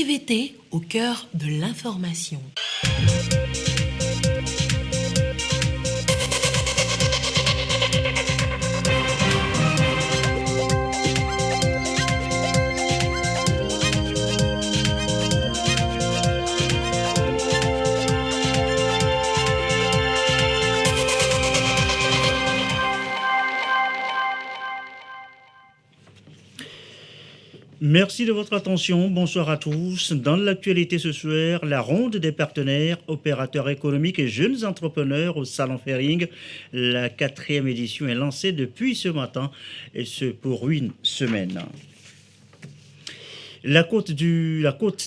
TVT au cœur de l'information. Merci de votre attention. Bonsoir à tous. Dans l'actualité ce soir, la ronde des partenaires, opérateurs économiques et jeunes entrepreneurs au Salon Fering. La 4e édition est lancée depuis ce matin et ce pour une semaine. La côte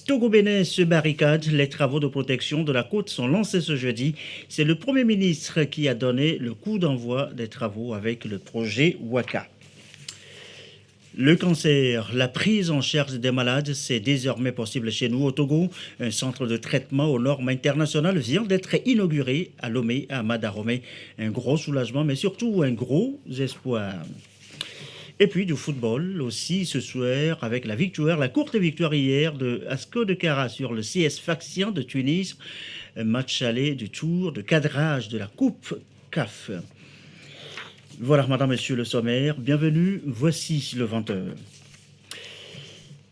Togo-Bénin se barricade. Les travaux de protection de la côte sont lancés ce jeudi. C'est le Premier ministre qui a donné le coup d'envoi des travaux avec le projet Waka. Le cancer, la prise en charge des malades, c'est désormais possible chez nous au Togo. Un centre de traitement aux normes internationales vient d'être inauguré à Lomé, à Madaromé. Un gros soulagement, mais surtout un gros espoir. Et puis du football aussi ce soir avec la courte victoire hier de Asco de Cara sur le CS Sfaxien de Tunis. Un match aller du tour de cadrage de la Coupe CAF. Voilà, madame, monsieur, le sommaire. Bienvenue, voici le 20h.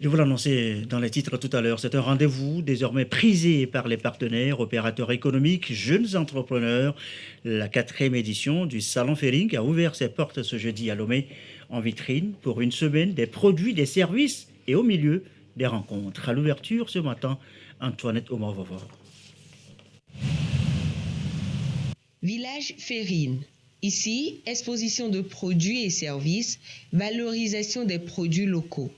Je vous l'annonçais dans les titres tout à l'heure. C'est un rendez-vous désormais prisé par les partenaires, opérateurs économiques, jeunes entrepreneurs. La 4e édition du Salon Fering a ouvert ses portes ce jeudi à Lomé en vitrine pour une semaine des produits, des services et au milieu des rencontres. À l'ouverture ce matin, Antoinette Omar-Vavor. Village Fering. Ici, exposition de produits et services, valorisation des produits locaux.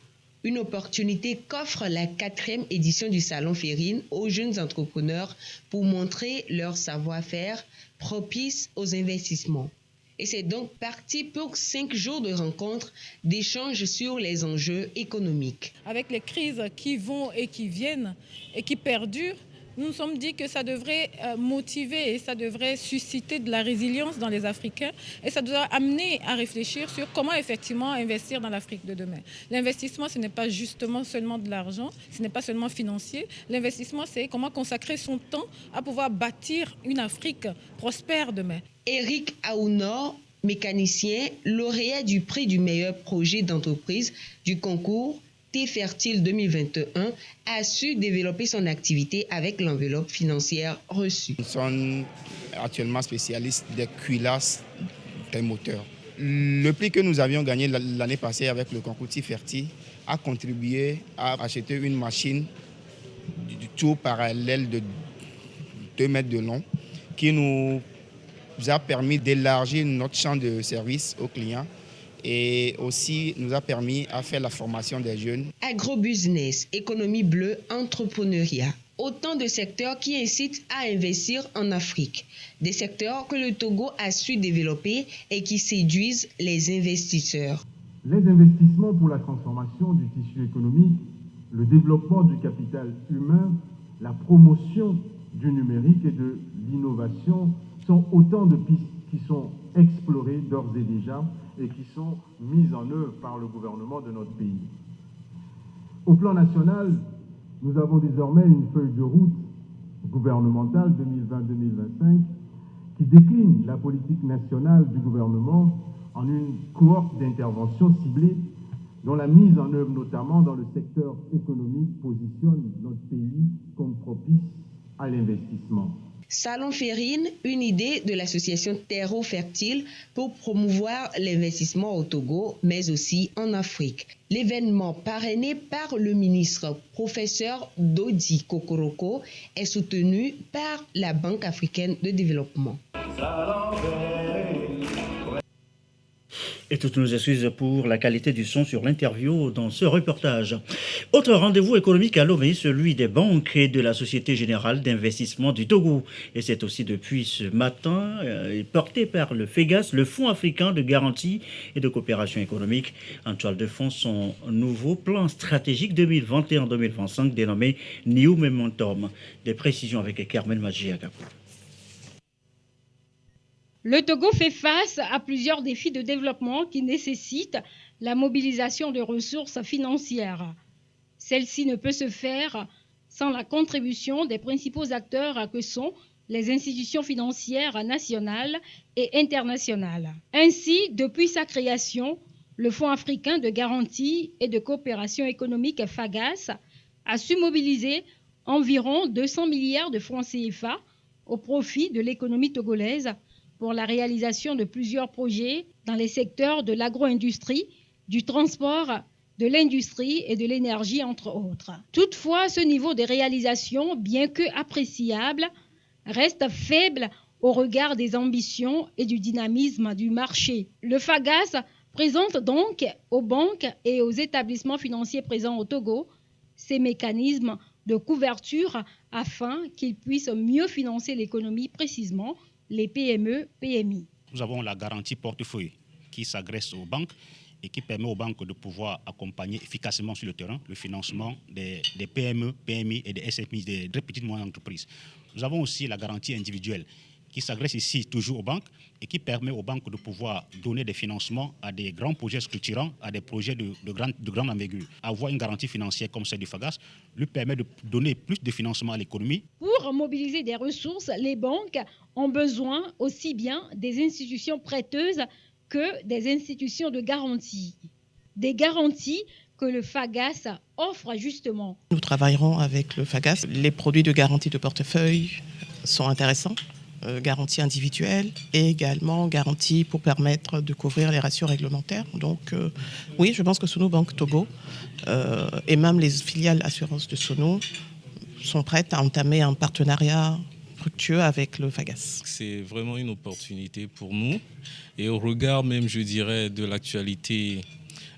Une opportunité qu'offre la 4e édition du Salon Fering aux jeunes entrepreneurs pour montrer leur savoir-faire propice aux investissements. Et c'est donc parti pour 5 jours de rencontres, d'échanges sur les enjeux économiques. Avec les crises qui vont et qui viennent et qui perdurent, nous nous sommes dit que ça devrait motiver et ça devrait susciter de la résilience dans les Africains et ça doit amener à réfléchir sur comment effectivement investir dans l'Afrique de demain. L'investissement, ce n'est pas justement seulement de l'argent, ce n'est pas seulement financier. L'investissement, c'est comment consacrer son temps à pouvoir bâtir une Afrique prospère demain. Eric Aounor, mécanicien, lauréat du prix du meilleur projet d'entreprise du concours Fertile 2021, a su développer son activité avec l'enveloppe financière reçue. Nous sommes actuellement spécialistes des cuilasses des moteurs. Le prix que nous avions gagné l'année passée avec le concours Fertile a contribué à acheter une machine du tour parallèle de 2 mètres de long qui nous a permis d'élargir notre champ de service aux clients et aussi nous a permis à faire la formation des jeunes. Agrobusiness, économie bleue, entrepreneuriat. Autant de secteurs qui incitent à investir en Afrique. Des secteurs que le Togo a su développer et qui séduisent les investisseurs. Les investissements pour la transformation du tissu économique, le développement du capital humain, la promotion du numérique et de l'innovation sont autant de pistes qui sont explorées d'ores et déjà et qui sont mises en œuvre par le gouvernement de notre pays. Au plan national, nous avons désormais une feuille de route gouvernementale 2020-2025 qui décline la politique nationale du gouvernement en une cohorte d'interventions ciblées dont la mise en œuvre notamment dans le secteur économique positionne notre pays comme propice à l'investissement. Salon Fering, une idée de l'association Terreau Fertile pour promouvoir l'investissement au Togo, mais aussi en Afrique. L'événement parrainé par le ministre professeur Dodi Kokoroko est soutenu par la Banque africaine de développement. Et toutes nos excuses pour la qualité du son sur l'interview dans ce reportage. Autre rendez-vous économique à Lomé, celui des banques et de la Société Générale d'Investissement du Togo. Et c'est aussi depuis ce matin porté par le FEGAS, le Fonds africain de garantie et de coopération économique, en toile de fond son nouveau plan stratégique 2021-2025 dénommé New Momentum. Des précisions avec Carmen Maggi-Agapou. Le Togo fait face à plusieurs défis de développement qui nécessitent la mobilisation de ressources financières. Celle-ci ne peut se faire sans la contribution des principaux acteurs que sont les institutions financières nationales et internationales. Ainsi, depuis sa création, le Fonds africain de garantie et de coopération économique FAGAS a su mobiliser environ 200 milliards de francs CFA au profit de l'économie togolaise pour la réalisation de plusieurs projets dans les secteurs de l'agro-industrie, du transport, de l'industrie et de l'énergie, entre autres. Toutefois, ce niveau de réalisation, bien que appréciable, reste faible au regard des ambitions et du dynamisme du marché. Le FAGAS présente donc aux banques et aux établissements financiers présents au Togo ces mécanismes de couverture afin qu'ils puissent mieux financer l'économie, précisément les PME, PMI. Nous avons la garantie portefeuille qui s'adresse aux banques et qui permet aux banques de pouvoir accompagner efficacement sur le terrain le financement des PME, PMI et des SMI, des très petites et moyennes entreprises. Nous avons aussi la garantie individuelle qui s'adresse ici toujours aux banques et qui permet aux banques de pouvoir donner des financements à des grands projets structurants, à des projets de grande envergure. Avoir une garantie financière comme celle du FAGAS lui permet de donner plus de financement à l'économie. Pour mobiliser des ressources, les banques ont besoin aussi bien des institutions prêteuses que des institutions de garantie. Des garanties que le FAGAS offre justement. Nous travaillerons avec le FAGAS. Les produits de garantie de portefeuille sont intéressants. Garantie individuelle et également garantie pour permettre de couvrir les ratios réglementaires. Donc oui, je pense que Sonou Banque Togo et même les filiales assurances de Sonou sont prêtes à entamer un partenariat fructueux avec le FAGAS. C'est vraiment une opportunité pour nous et au regard même, je dirais, de l'actualité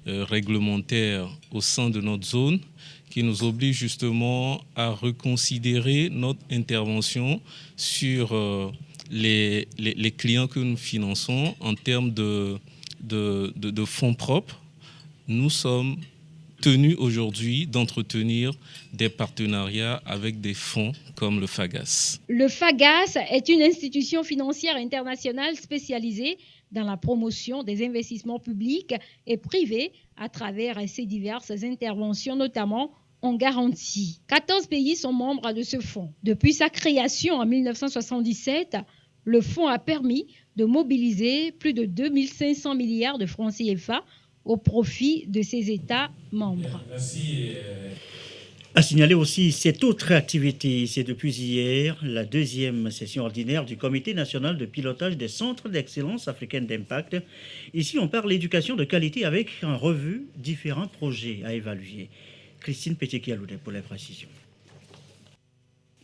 réglementaire au sein de notre zone qui nous oblige justement à reconsidérer notre intervention sur les clients que nous finançons en termes de fonds propres. Nous sommes tenus aujourd'hui d'entretenir des partenariats avec des fonds comme le FAGAS. Le FAGAS est une institution financière internationale spécialisée dans la promotion des investissements publics et privés à travers ses diverses interventions, notamment en garantie. 14 pays sont membres de ce fonds. Depuis sa création en 1977, le fonds a permis de mobiliser plus de 2500 milliards de francs CFA au profit de ses États membres. Merci. À signaler aussi cette autre activité, c'est depuis hier la deuxième session ordinaire du Comité national de pilotage des centres d'excellence africaine d'impact. Ici, on parle d'éducation de qualité avec en revue différents projets à évaluer. Christine Pétiquialoudet pour les précisions.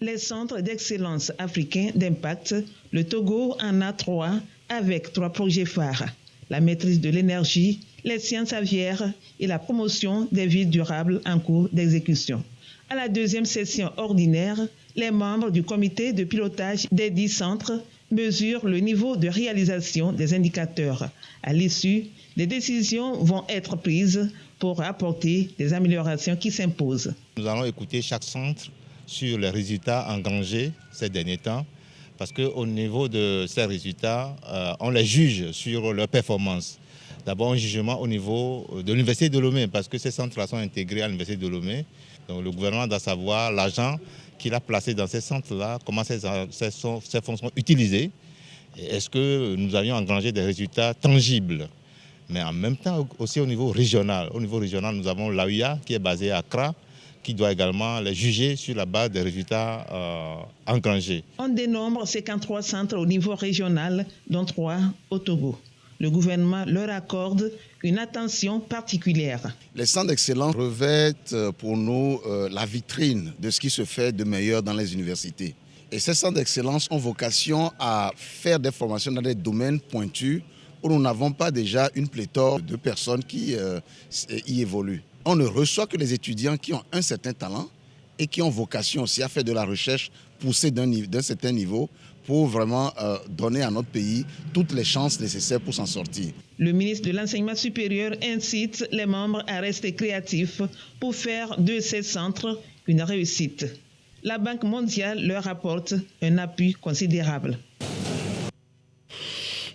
Les centres d'excellence africains d'impact, le Togo en a 3 avec 3 projets phares. La maîtrise de l'énergie, les sciences aviaires et la promotion des villes durables en cours d'exécution. À la deuxième session ordinaire, les membres du comité de pilotage des 10 centres mesurent le niveau de réalisation des indicateurs. À l'issue, des décisions vont être prises pour apporter des améliorations qui s'imposent. Nous allons écouter chaque centre sur les résultats engrangés ces derniers temps, parce qu'au niveau de ces résultats, on les juge sur leur performance. D'abord, un jugement au niveau de l'Université de Lomé, parce que ces centres-là sont intégrés à l'Université de Lomé. Donc le gouvernement doit savoir l'argent qu'il a placé dans ces centres-là, comment ces fonds sont utilisés. Est-ce que nous avions engrangé des résultats tangibles? Mais en même temps, aussi au niveau régional. Au niveau régional, nous avons l'AUIA qui est basée à Accra, qui doit également les juger sur la base des résultats engrangés. On dénombre 53 centres au niveau régional, dont 3 au Togo. Le gouvernement leur accorde une attention particulière. Les centres d'excellence revêtent pour nous la vitrine de ce qui se fait de meilleur dans les universités. Et ces centres d'excellence ont vocation à faire des formations dans des domaines pointus où nous n'avons pas déjà une pléthore de personnes qui y évoluent. On ne reçoit que les étudiants qui ont un certain talent et qui ont vocation aussi à faire de la recherche poussée d'un certain niveau pour vraiment donner à notre pays toutes les chances nécessaires pour s'en sortir. Le ministre de l'Enseignement supérieur incite les membres à rester créatifs pour faire de ces centres une réussite. La Banque mondiale leur apporte un appui considérable.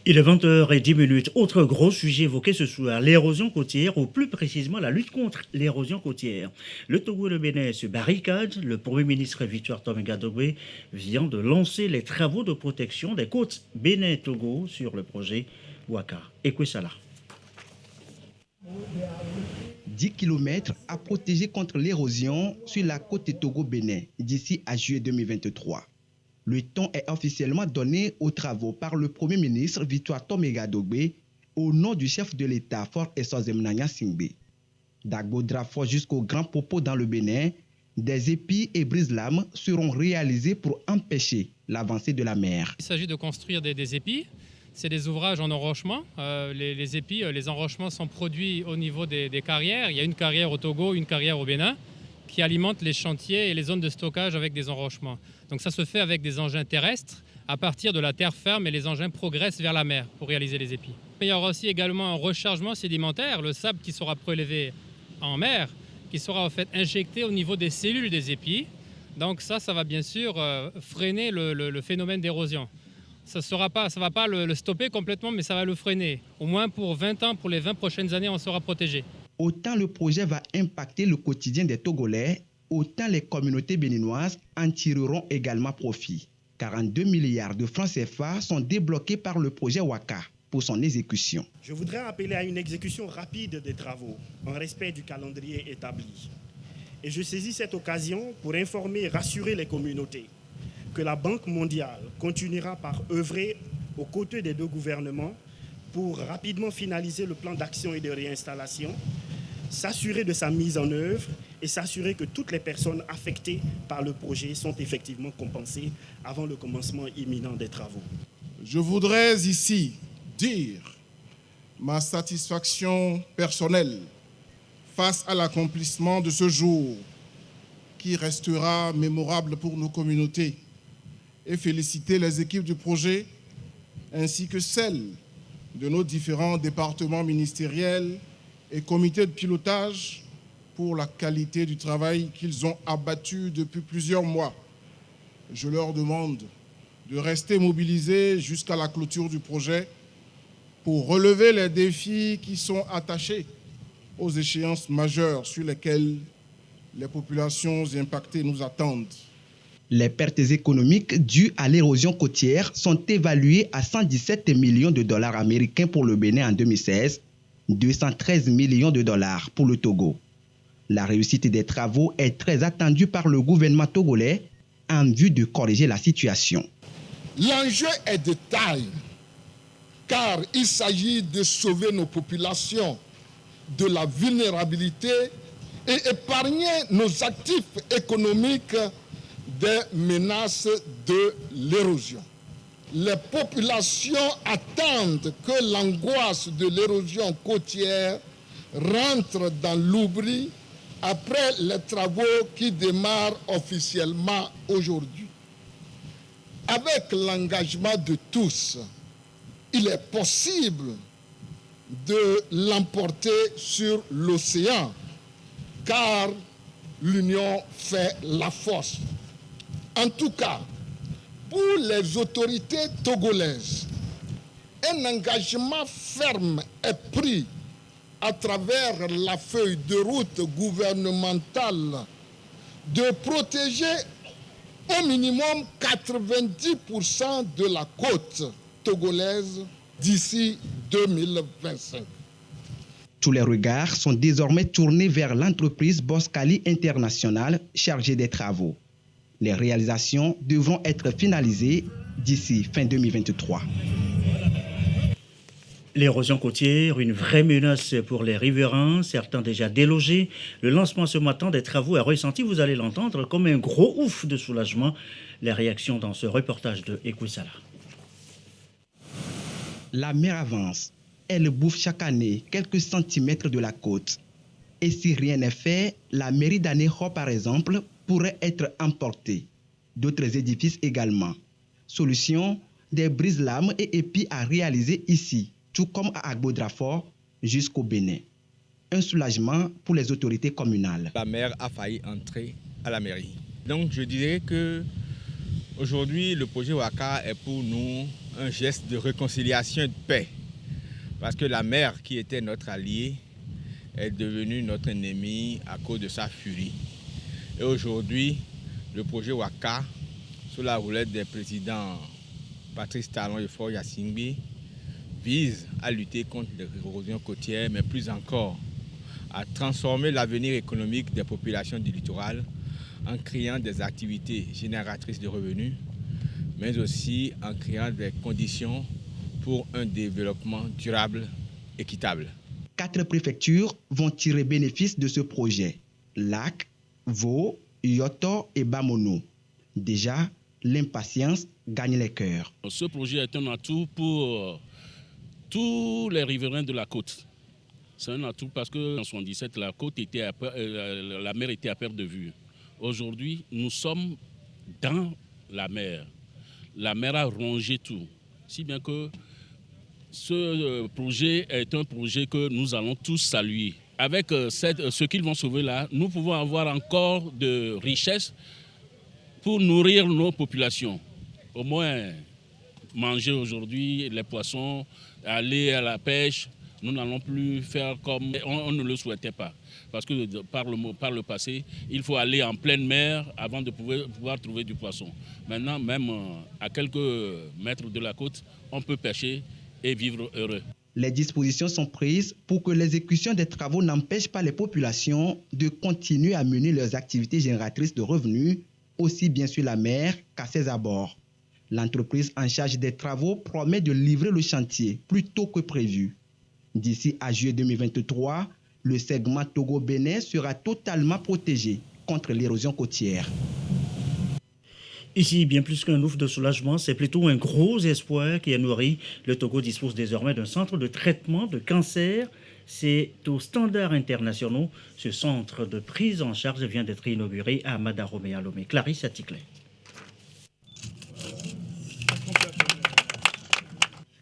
Il est 20h10. Autre gros sujet évoqué ce soir, l'érosion côtière, ou plus précisément la lutte contre l'érosion côtière. Le Togo et le Bénin se barricadent. Le Premier ministre Victoire Tomenga-Dogbe vient de lancer les travaux de protection des côtes Bénin-Togo sur le projet Waka. Ekwesala. 10 km à protéger contre l'érosion sur la côte Togo-Bénin d'ici à juillet 2023. Le ton est officiellement donné aux travaux par le Premier ministre Victoire Tomenga-Dogbe au nom du chef de l'État Fort Essozemnanya Singbe. Dagbo Drafo jusqu'au Grand Popo dans le Bénin, des épis et brise-lames seront réalisés pour empêcher l'avancée de la mer. Il s'agit de construire des épis. C'est des ouvrages en enrochement. Les épis, les enrochements sont produits au niveau des carrières. Il y a une carrière au Togo, une carrière au Bénin, qui alimentent les chantiers et les zones de stockage avec des enrochements. Donc ça se fait avec des engins terrestres à partir de la terre ferme et les engins progressent vers la mer pour réaliser les épis. Il y aura aussi également un rechargement sédimentaire, le sable qui sera prélevé en mer, qui sera en fait injecté au niveau des cellules des épis. Donc ça va bien sûr freiner le phénomène d'érosion. Ça ne va pas le stopper complètement, mais ça va le freiner. Au moins pour 20 ans, pour les 20 prochaines années, on sera protégé. Autant le projet va impacter le quotidien des Togolais, autant les communautés béninoises en tireront également profit. 42 milliards de francs CFA sont débloqués par le projet Waka pour son exécution. Je voudrais appeler à une exécution rapide des travaux en respect du calendrier établi. Et je saisis cette occasion pour informer et rassurer les communautés que la Banque mondiale continuera par œuvrer aux côtés des deux gouvernements pour rapidement finaliser le plan d'action et de réinstallation, s'assurer de sa mise en œuvre et s'assurer que toutes les personnes affectées par le projet sont effectivement compensées avant le commencement imminent des travaux. Je voudrais ici dire ma satisfaction personnelle face à l'accomplissement de ce jour qui restera mémorable pour nos communautés et féliciter les équipes du projet ainsi que celles de nos différents départements ministériels et comités de pilotage pour la qualité du travail qu'ils ont abattu depuis plusieurs mois. Je leur demande de rester mobilisés jusqu'à la clôture du projet pour relever les défis qui sont attachés aux échéances majeures sur lesquelles les populations impactées nous attendent. Les pertes économiques dues à l'érosion côtière sont évaluées à 117 millions de dollars américains pour le Bénin en 2016, 213 millions de dollars pour le Togo. La réussite des travaux est très attendue par le gouvernement togolais en vue de corriger la situation. L'enjeu est de taille, car il s'agit de sauver nos populations de la vulnérabilité et épargner nos actifs économiques des menaces de l'érosion. Les populations attendent que l'angoisse de l'érosion côtière rentre dans l'oubli après les travaux qui démarrent officiellement aujourd'hui. Avec l'engagement de tous, il est possible de l'emporter sur l'océan, car l'union fait la force. En tout cas, pour les autorités togolaises, un engagement ferme est pris à travers la feuille de route gouvernementale de protéger au minimum 90% de la côte togolaise d'ici 2025. Tous les regards sont désormais tournés vers l'entreprise Boskali International chargée des travaux. Les réalisations devront être finalisées d'ici fin 2023. L'érosion côtière, une vraie menace pour les riverains, certains déjà délogés. Le lancement ce matin des travaux est ressenti, vous allez l'entendre, comme un gros ouf de soulagement. Les réactions dans ce reportage de Ekwesala. La mer avance. Elle bouffe chaque année quelques centimètres de la côte. Et si rien n'est fait, la mairie d'Aného, par exemple, pourrait être emportée. D'autres édifices également. Solution, des brise-lames et épis à réaliser ici, tout comme à Agbo-Drafo, jusqu'au Bénin. Un soulagement pour les autorités communales. La mer a failli entrer à la mairie. Donc je dirais que Aujourd'hui, le projet Ouaka est pour nous un geste de réconciliation et de paix. Parce que la mer, qui était notre allié, est devenue notre ennemi à cause de sa furie. Et aujourd'hui, le projet Ouaka, sous la houlette des présidents Patrice Talon et Faure Gnassingbé, vise à lutter contre l'érosion côtière, mais plus encore à transformer l'avenir économique des populations du littoral en créant des activités génératrices de revenus, mais aussi en créant des conditions pour un développement durable, équitable. 4 préfectures vont tirer bénéfice de ce projet. Lac, Vaud, Yoto et Bamono. Déjà, l'impatience gagne les cœurs. Ce projet est un atout pour tous les riverains de la côte. C'est un atout parce qu'en 1977, la mer était à perte de vue. Aujourd'hui, nous sommes dans la mer. La mer a rongé tout. Si bien que ce projet est un projet que nous allons tous saluer. Avec ce qu'ils vont sauver là, nous pouvons avoir encore de richesses pour nourrir nos populations. Au moins, manger aujourd'hui les poissons, aller à la pêche, nous n'allons plus faire comme on ne le souhaitait pas. Parce que par le passé, il faut aller en pleine mer avant de pouvoir trouver du poisson. Maintenant, même à quelques mètres de la côte, on peut pêcher et vivre heureux. Les dispositions sont prises pour que l'exécution des travaux n'empêche pas les populations de continuer à mener leurs activités génératrices de revenus, aussi bien sur la mer qu'à ses abords. L'entreprise en charge des travaux promet de livrer le chantier plus tôt que prévu. D'ici à juillet 2023, le segment Togo-Bénin sera totalement protégé contre l'érosion côtière. Ici, bien plus qu'un ouf de soulagement, c'est plutôt un gros espoir qui est nourri. Le Togo dispose désormais d'un centre de traitement de cancer. C'est aux standards internationaux. Ce centre de prise en charge vient d'être inauguré à Madaromé à Lomé. Clarisse Aticlé.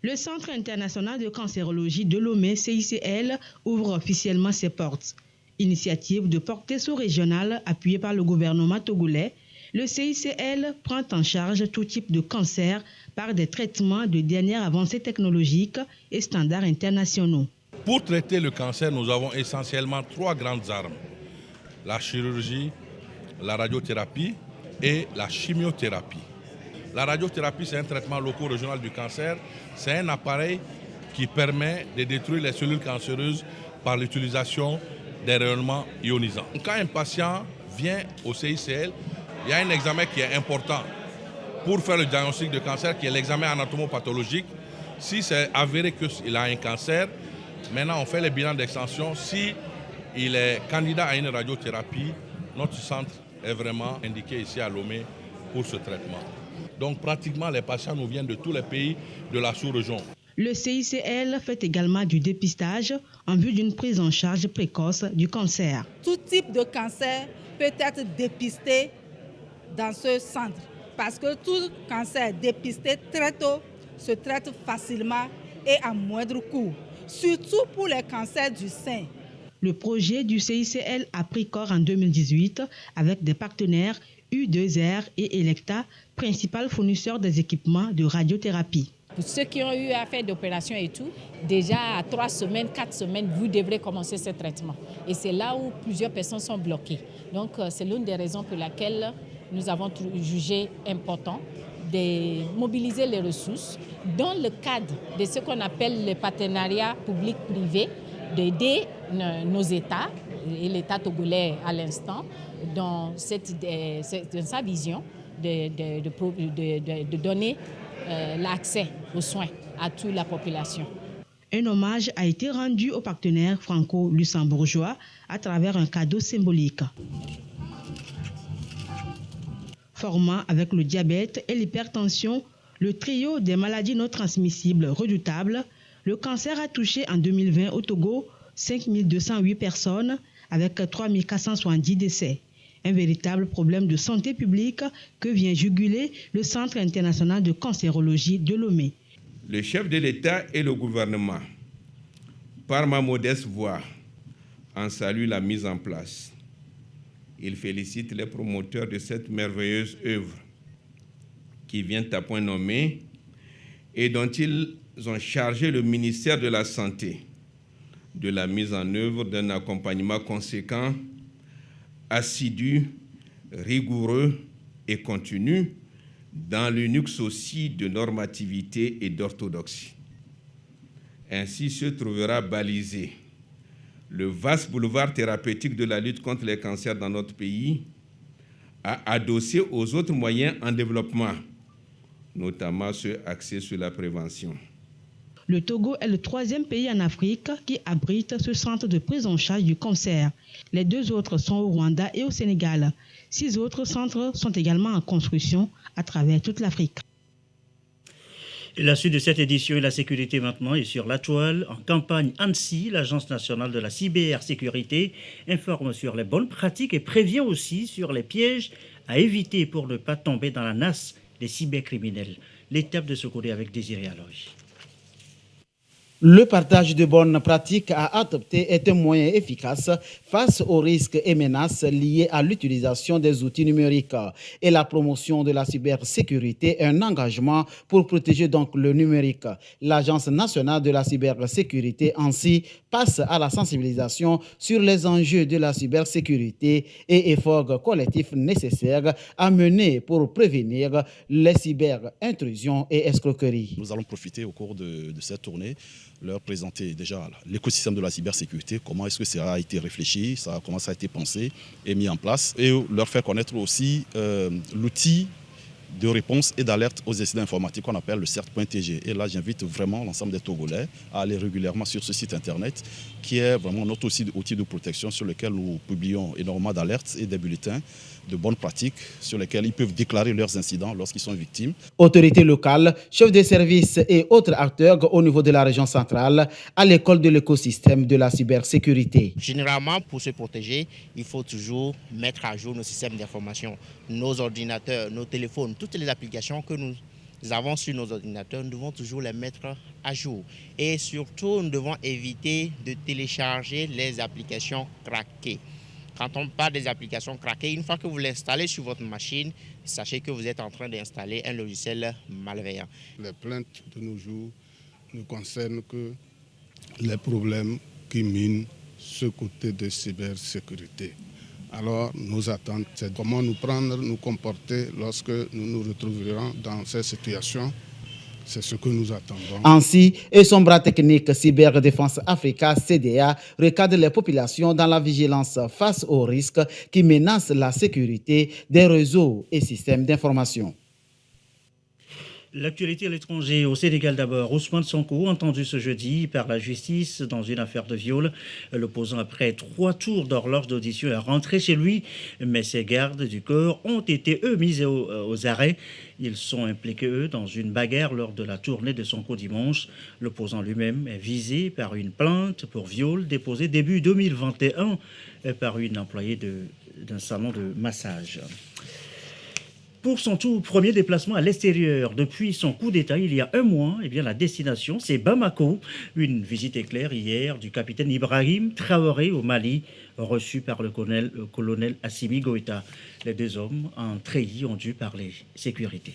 Le Centre international de cancérologie de Lomé, CICL, ouvre officiellement ses portes. Initiative de portée sous-régionale appuyée par le gouvernement togolais, le CICL prend en charge tout type de cancer par des traitements de dernière avancée technologique et standards internationaux. Pour traiter le cancer, nous avons essentiellement 3 grandes armes. La chirurgie, la radiothérapie et la chimiothérapie. La radiothérapie, c'est un traitement loco-régional du cancer. C'est un appareil qui permet de détruire les cellules cancéreuses par l'utilisation des rayonnements ionisants. Quand un patient vient au CICL, il y a un examen qui est important pour faire le diagnostic de cancer, qui est l'examen anatomopathologique. Si c'est avéré qu'il a un cancer, maintenant on fait les bilans d'extension. Si il est candidat à une radiothérapie, notre centre est vraiment indiqué ici à Lomé pour ce traitement. Donc pratiquement les patients nous viennent de tous les pays de la sous-région. Le CICL fait également du dépistage en vue d'une prise en charge précoce du cancer. Tout type de cancer peut être dépisté dans ce centre parce que tout cancer dépisté très tôt se traite facilement et à moindre coût, surtout pour les cancers du sein. Le projet du CICL a pris corps en 2018 avec des partenaires U2R et Electa, principal fournisseur des équipements de radiothérapie. Pour ceux qui ont eu à faire d'opérations et tout, déjà à 3 semaines, 4 semaines, vous devrez commencer ce traitement. Et c'est là où plusieurs personnes sont bloquées. Donc c'est l'une des raisons pour laquelle nous avons jugé important de mobiliser les ressources dans le cadre de ce qu'on appelle le partenariat public-privé, d'aider nos États et l'État togolais à l'instant dans sa vision de donner l'accès aux soins à toute la population. Un hommage a été rendu aux partenaires franco-luxembourgeois à travers un cadeau symbolique. Formant avec le diabète et l'hypertension, le trio des maladies non transmissibles redoutables, le cancer a touché en 2020 au Togo 5208 personnes avec 3470 décès. Un véritable problème de santé publique que vient juguler le Centre international de cancérologie de Lomé. Le chef de l'État et le gouvernement, par ma modeste voix, en saluent la mise en place. Il félicite les promoteurs de cette merveilleuse œuvre. qui viennent à point nommé et dont ils ont chargé le ministère de la Santé de la mise en œuvre d'un accompagnement conséquent, assidu, rigoureux et continu dans l'unique souci de normativité et d'orthodoxie. Ainsi se trouvera balisé le vaste boulevard thérapeutique de la lutte contre les cancers dans notre pays, à adosser aux autres moyens en développement, notamment ceux axés sur la prévention. Le Togo est le 3e pays en Afrique qui abrite ce centre de prise en charge du cancer. Les 2 autres sont au Rwanda et au Sénégal. 6 autres centres sont également en construction à travers toute l'Afrique. Et la suite de cette édition et la sécurité maintenant est sur la toile. En campagne, ANSSI, l'Agence nationale de la cybersécurité, informe sur les bonnes pratiques et prévient aussi sur les pièges à éviter pour ne pas tomber dans la nasse des cybercriminels. L'étape de ce côté avec Désiré Aloy. Le partage de bonnes pratiques à adopter est un moyen efficace face aux risques et menaces liés à l'utilisation des outils numériques. Et la promotion de la cybersécurité est un engagement pour protéger donc le numérique. L'Agence nationale de la cybersécurité ANSSI passe à la sensibilisation sur les enjeux de la cybersécurité et efforts collectifs nécessaires à mener pour prévenir les cyberintrusions et escroqueries. Nous allons profiter au cours de cette tournée leur présenter déjà l'écosystème de la cybersécurité, comment est-ce que ça a été réfléchi, comment ça a été pensé et mis en place, et leur faire connaître aussi l'outil de réponse et d'alerte aux incidents informatiques qu'on appelle le CERT.tg. Et là, j'invite vraiment l'ensemble des Togolais à aller régulièrement sur ce site internet qui est vraiment notre outil de protection sur lequel nous publions énormément d'alertes et des bulletins de bonnes pratiques sur lesquels ils peuvent déclarer leurs incidents lorsqu'ils sont victimes. Autorités locales, chefs de service et autres acteurs au niveau de la région centrale à l'école de l'écosystème de la cybersécurité. Généralement, pour se protéger, il faut toujours mettre à jour nos systèmes d'information, nos ordinateurs, nos téléphones, toutes les applications que nous avons sur nos ordinateurs, nous devons toujours les mettre à jour. Et surtout, nous devons éviter de télécharger les applications craquées. Quand on parle des applications craquées, une fois que vous l'installez sur votre machine, sachez que vous êtes en train d'installer un logiciel malveillant. Les plaintes de nos jours ne concernent que les problèmes qui minent ce côté de cybersécurité. Alors, nos attentes, c'est comment nous prendre, nous comporter lorsque nous nous retrouverons dans ces situations. C'est ce que nous attendons. ANSSI et son bras technique Cyberdéfense Africa, CDA, recadrent les populations dans la vigilance face aux risques qui menacent la sécurité des réseaux et systèmes d'information. L'actualité à l'étranger, au Sénégal d'abord. Ousmane Sonko, entendu ce jeudi par la justice dans une affaire de viol. L'opposant, après 3 tours d'horloge d'audition, est rentré chez lui, mais ses gardes du corps ont été, eux, mis aux arrêts. Ils sont impliqués, eux, dans une bagarre lors de la tournée de Sonko dimanche. L'opposant lui-même est visé par une plainte pour viol déposée début 2021 par une employée d'un salon de massage. Pour son tout premier déplacement à l'extérieur depuis son coup d'État il y a un mois, la destination c'est Bamako. Une visite éclair hier du capitaine Ibrahim Traoré au Mali, reçu par le colonel Assimi Goïta. Les 2 hommes en treillis ont dû parler sécurité.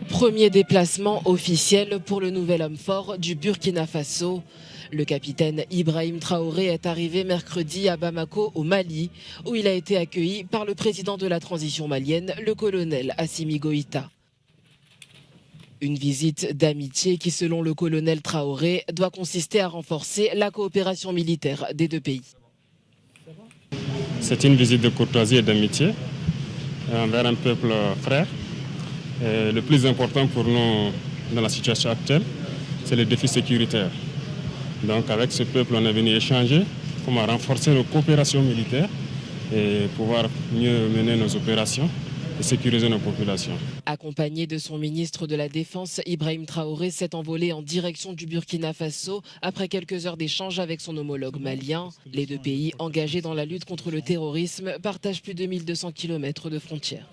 Premier déplacement officiel pour le nouvel homme fort du Burkina Faso. Le capitaine Ibrahim Traoré est arrivé mercredi à Bamako, au Mali, où il a été accueilli par le président de la transition malienne, le colonel Assimi Goïta. Une visite d'amitié qui, selon le colonel Traoré, doit consister à renforcer la coopération militaire des 2 pays. C'est une visite de courtoisie et d'amitié envers un peuple frère. Et le plus important pour nous dans la situation actuelle, c'est le défi sécuritaire. Donc avec ce peuple, on est venu échanger comment renforcer nos coopérations militaires et pouvoir mieux mener nos opérations et sécuriser nos populations. Accompagné de son ministre de la Défense, Ibrahim Traoré s'est envolé en direction du Burkina Faso après quelques heures d'échange avec son homologue malien. Les 2 pays engagés dans la lutte contre le terrorisme partagent plus de 1200 km de frontières.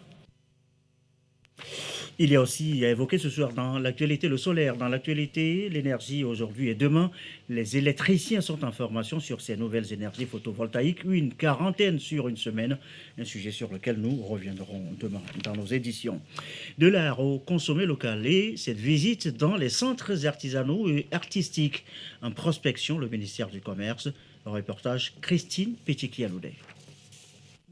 Il y a aussi à évoquer ce soir dans l'actualité le solaire, dans l'actualité l'énergie aujourd'hui et demain. Les électriciens sont en formation sur ces nouvelles énergies photovoltaïques, une quarantaine sur une semaine, un sujet sur lequel nous reviendrons demain dans nos éditions. De l'art au consommé local et cette visite dans les centres artisanaux et artistiques. En prospection, le ministère du Commerce. Reportage Christine Petit-Kialoudet.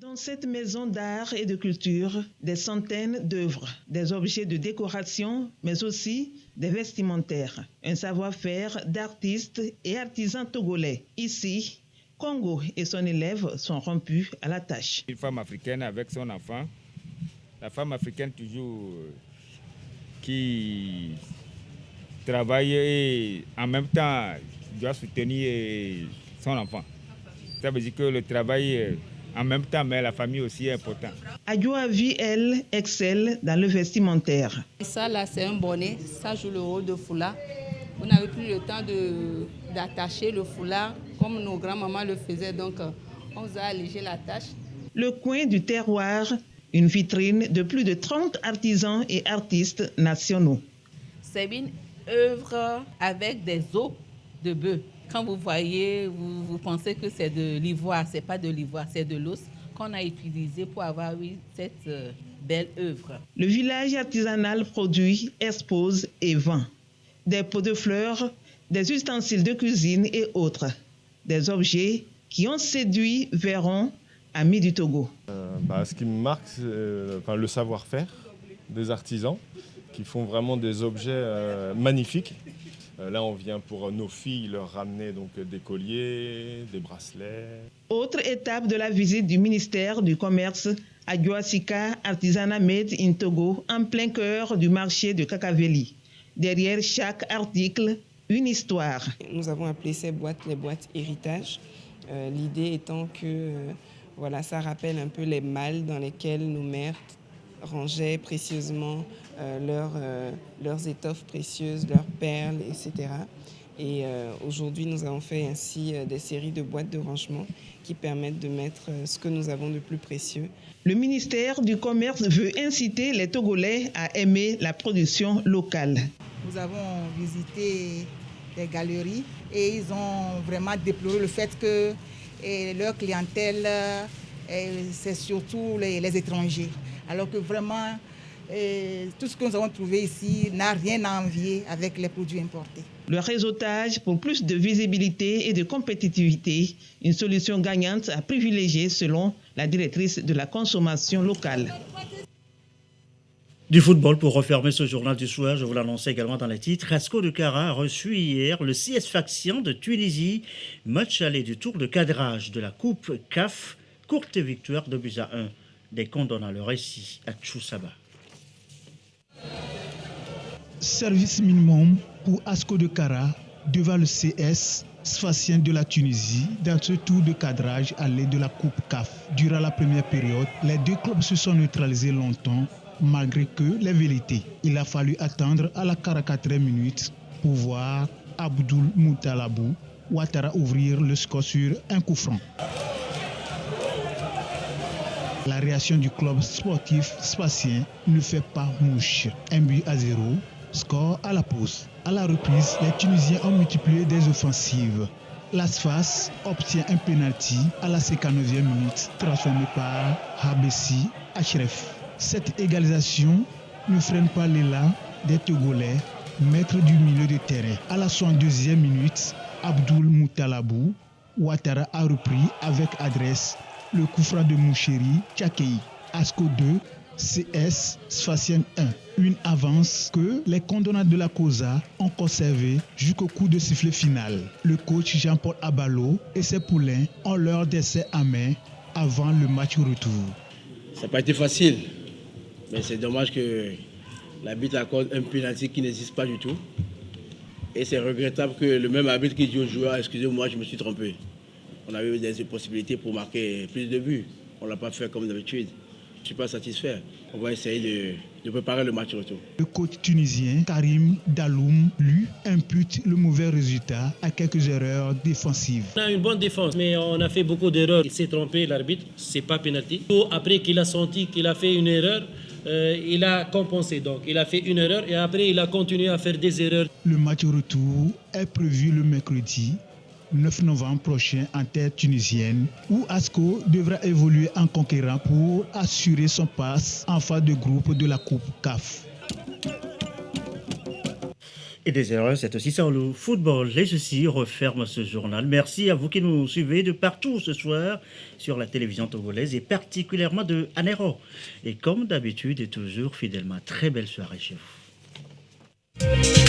Dans cette maison d'art et de culture, des centaines d'œuvres, des objets de décoration, mais aussi des vestimentaires. Un savoir-faire d'artistes et artisans togolais. Ici, Congo et son élève sont rompus à la tâche. Une femme africaine avec son enfant. La femme africaine toujours qui travaille et en même temps doit soutenir son enfant. Ça veut dire que le travail en même temps, mais la famille aussi est importante. Adjoavi, elle, excelle dans le vestimentaire. Ça là, c'est un bonnet, ça joue le rôle de foulard. On n'avait plus le temps d'attacher le foulard comme nos grands-mamans le faisaient, donc on vous a allégé la tâche. Le coin du terroir, une vitrine de plus de 30 artisans et artistes nationaux. C'est une œuvre avec des os de bœuf. Quand vous voyez, vous pensez que c'est de l'ivoire. Ce n'est pas de l'ivoire, c'est de l'os qu'on a utilisé pour avoir cette belle œuvre. Le village artisanal produit, expose et vend des pots de fleurs, des ustensiles de cuisine et autres. Des objets qui ont séduit Véron, ami du Togo. Ce qui me marque, c'est le savoir-faire des artisans qui font vraiment des objets magnifiques. Là, on vient pour nos filles leur ramener donc des colliers, des bracelets. Autre étape de la visite du ministère du Commerce à Djoasika, Artisanat Made in Togo, en plein cœur du marché de Kakaveli. Derrière chaque article, une histoire. Nous avons appelé ces boîtes les boîtes héritage. L'idée étant que ça rappelle un peu les malles dans lesquelles nos mères rangeaient précieusement leurs étoffes précieuses, leurs perles, etc. Et aujourd'hui, nous avons fait ainsi des séries de boîtes de rangement qui permettent de mettre ce que nous avons de plus précieux. Le ministère du Commerce veut inciter les Togolais à aimer la production locale. Nous avons visité des galeries et ils ont vraiment déploré le fait que leur clientèle, c'est surtout les étrangers. Alors que vraiment, tout ce que nous avons trouvé ici n'a rien à envier avec les produits importés. Le réseautage pour plus de visibilité et de compétitivité, une solution gagnante à privilégier selon la directrice de la consommation locale. Du football pour refermer ce journal du soir, je vous l'annonçais également dans les titres. Asco de Kara a reçu hier le CS Sfaxien de Tunisie. Match aller du tour de cadrage de la Coupe CAF. Courte victoire de buts à 1. Des comptes dans le récit à Tchoussaba. Service minimum pour Asco de Kara devant le CS Sfaxien de la Tunisie dans ce tour de cadrage à l'aide de la Coupe CAF. Durant la première période, les deux clubs se sont neutralisés longtemps. Malgré que les vérités, il a fallu attendre à la 44e minute pour voir Abdoul Moutalabou Ouattara ouvrir le score sur un coup franc. La réaction du club sportif sfaxien ne fait pas mouche. 1-0, score à la pause. À la reprise, les Tunisiens ont multiplié des offensives. La Sfax obtient un penalty à la 59e minute, transformé par Habessi Achref. Cette égalisation ne freine pas l'élan des Togolais, maîtres du milieu de terrain. À la 62e minute, Abdoul Moutalabou Ouattara a repris avec adresse le coup franc de Moucheri Tchakei. Asco 2, CS Sfaxien 1. Une avance que les condonnats de la COSA ont conservée jusqu'au coup de sifflet final. Le coach Jean-Paul Abalo et ses poulains ont leur décès à main avant le match retour. Ça n'a pas été facile. Mais c'est dommage que l'arbitre accorde un pénalty qui n'existe pas du tout. Et c'est regrettable que le même arbitre qui dit aux joueurs « Excusez-moi, je me suis trompé ». On avait eu des possibilités pour marquer plus de buts. On ne l'a pas fait comme d'habitude. Je ne suis pas satisfait. On va essayer de préparer le match retour. Le coach tunisien Karim Daloum, lui, impute le mauvais résultat à quelques erreurs défensives. On a une bonne défense, mais on a fait beaucoup d'erreurs. Il s'est trompé, l'arbitre, c'est pas pénalty. Après qu'il a senti qu'il a fait une erreur, il a compensé. Donc, il a fait une erreur et après, il a continué à faire des erreurs. Le match retour est prévu le mercredi 9 novembre prochain en terre tunisienne, où ASCO devra évoluer en conquérant pour assurer son passe en phase de groupe de la Coupe CAF. Et des erreurs, c'est aussi ça le football. Et ceci referme ce journal. Merci à vous qui nous suivez de partout ce soir sur la télévision togolaise et particulièrement de Anero. Et comme d'habitude et toujours fidèlement, très belle soirée chez vous.